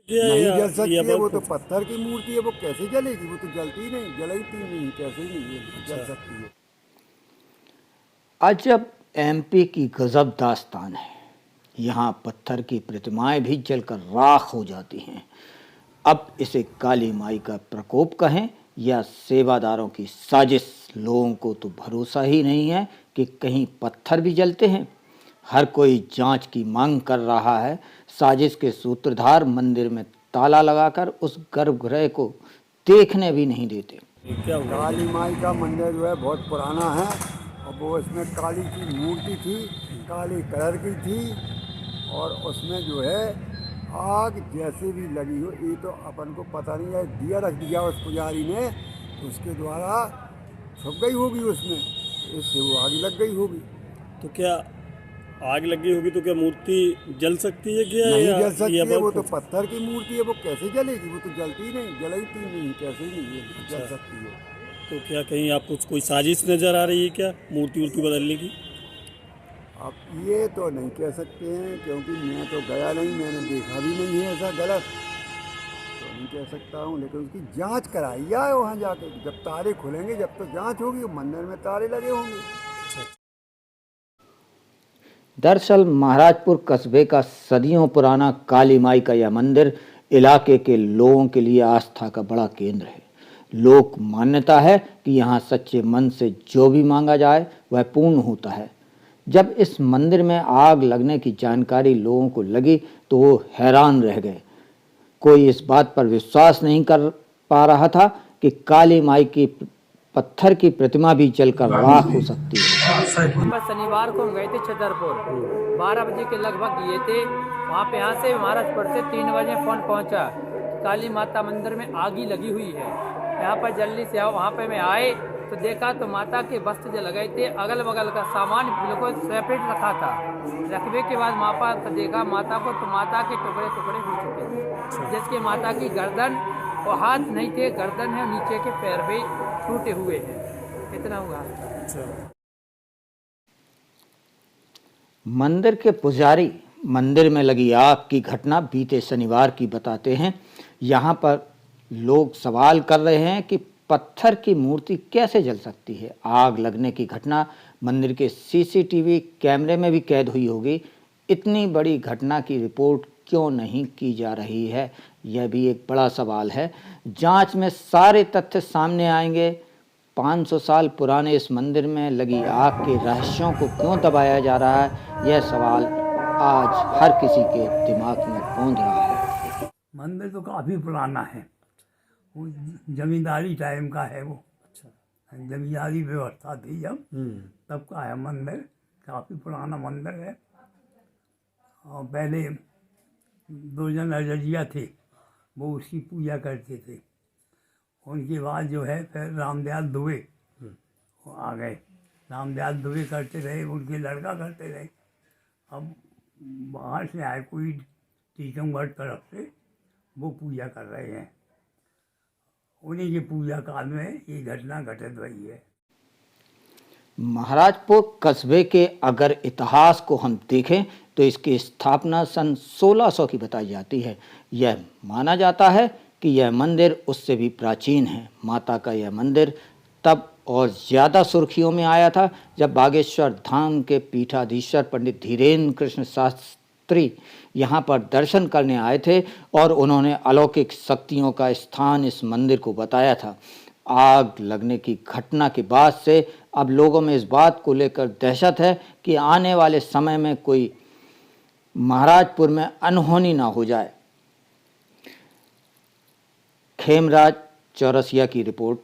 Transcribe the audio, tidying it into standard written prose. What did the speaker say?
नहीं जल सकती है, वो तो पत्थर की मूर्ति है, वो कैसे जलेगी? वो तो जलती ही नहीं, जलती नहीं, कैसे ही नहीं जल सकती है। अजब एमपी की गजब दास्तान है। यहाँ पत्थर की प्रतिमाएं भी जलकर राख हो जाती हैं। अब इसे काली माई का प्रकोप कहें या सेवादारों की साजिश, लोगों को तो भरोसा ही नहीं है कि कहीं पत्थर भी जलते हैं। हर कोई जांच की मांग कर रहा है। साजिश के सूत्रधार मंदिर में ताला लगाकर उस गर्भगृह को देखने भी नहीं देते। काली माई का मंदिर जो है बहुत पुराना है, और वो इसमें काली की मूर्ति थी, काली कलर की थी, और उसमें जो है आग जैसे भी लगी हो, ये तो अपन को पता नहीं है। दिया रख दिया उस पुजारी ने, तो उसके द्वारा छुप गई होगी उसमें, इससे वो आग लग गई होगी। तो क्या आग लगी होगी तो क्या मूर्ति जल सकती है क्या? नहीं या जल सकती या है, वो तो पत्थर की मूर्ति है, वो कैसे जलेगी? वो तो जलती ही नहीं, जलती नहीं, कैसे ही नहीं जल सकती है। तो क्या कहीं आपको कोई साजिश नजर आ रही है क्या मूर्ति वूर्ति बदलने की? अब ये तो नहीं कह सकते हैं, क्योंकि मैं तो गया नहीं, मैंने देखा भी नहीं है ऐसा गलत, तो नहीं कह सकता हूँ। लेकिन उसकी जांच कराई जाए वहाँ जाके, जब तारे खुलेंगे जब तो जांच होगी, मंदिर में ताले लगे होंगे। दरअसल महाराजपुर कस्बे का सदियों पुराना काली माई का यह मंदिर इलाके के लोगों के लिए आस्था का बड़ा केंद्र है। लोक मान्यता है कि यहाँ सच्चे मन से जो भी मांगा जाए वह पूर्ण होता है। जब इस मंदिर में आग लगने की जानकारी लोगों को लगी तो वो हैरान रह गए। कोई इस बात पर विश्वास नहीं कर पा रहा था कि काली माई की पत्थर की प्रतिमा भी जलकर राख हो सकती है। शनिवार को हम गए थे छतरपुर, 12 बजे के लगभग गए थे वहाँ पे। यहाँ से महाराजपुर से 3 बजे फ़ोन पहुँचा, काली माता मंदिर में आगी लगी हुई है, यहाँ पर जल्दी से आओ। वहाँ पे मैं आए तो देखा तो माता के वस्त्र जल गए थे, अगल बगल का सामान बिल्कुल सेपरेट रखा था। रखने के बाद मापा तो देखा माता को, तो माता के टुकड़े टुकड़े हो चुके थे, जिसके माता की गर्दन और हाथ नहीं थे, गर्दन है, नीचे के पैर भी टूटे हुए हैं। इतना हुआ। मंदिर के पुजारी मंदिर में लगी आग की घटना बीते शनिवार की बताते हैं। यहाँ पर लोग सवाल कर रहे हैं कि पत्थर की मूर्ति कैसे जल सकती है। आग लगने की घटना मंदिर के सीसीटीवी कैमरे में भी कैद हुई होगी। इतनी बड़ी घटना की रिपोर्ट क्यों नहीं की जा रही है, यह भी एक बड़ा सवाल है। जांच में सारे तथ्य सामने आएंगे। 500 साल पुराने इस मंदिर में लगी आग के रहस्यों को क्यों दबाया जा रहा है, यह सवाल आज हर किसी के दिमाग में गूंज रहा है। मंदिर तो काफ़ी पुराना है, वो जमींदारी टाइम का है वो। जमींदारी व्यवस्था थी जब, तब का है मंदिर, काफ़ी पुराना मंदिर है। और पहले 2 जन अजजिया थे, वो उसकी पूजा करते थे। उनके बाद जो है फिर रामदयाल दुबे वो आ गए। रामदयाल दुबे करते रहे, उनके लड़का करते रहे। अब बाहर से आए कोई टीकमगढ़ तरफ से, वो पूजा कर रहे हैं। उन्हीं के पूजा काल में ये घटना घटित हुई है। महाराजपुर कस्बे के अगर इतिहास को हम देखें तो इसकी स्थापना सन 1600 की बताई जाती है। यह माना जाता है कि यह मंदिर उससे भी प्राचीन है। माता का यह मंदिर तब और ज़्यादा सुर्खियों में आया था जब बागेश्वर धाम के पीठाधीश्वर पंडित धीरेन्द्र कृष्ण शास्त्री यहाँ पर दर्शन करने आए थे और उन्होंने अलौकिक शक्तियों का स्थान इस मंदिर को बताया था। आग लगने की घटना के बाद से अब लोगों में इस बात को लेकर दहशत है कि आने वाले समय में कोई महाराजपुर में अनहोनी ना हो जाए। खेमराज चौरसिया की रिपोर्ट।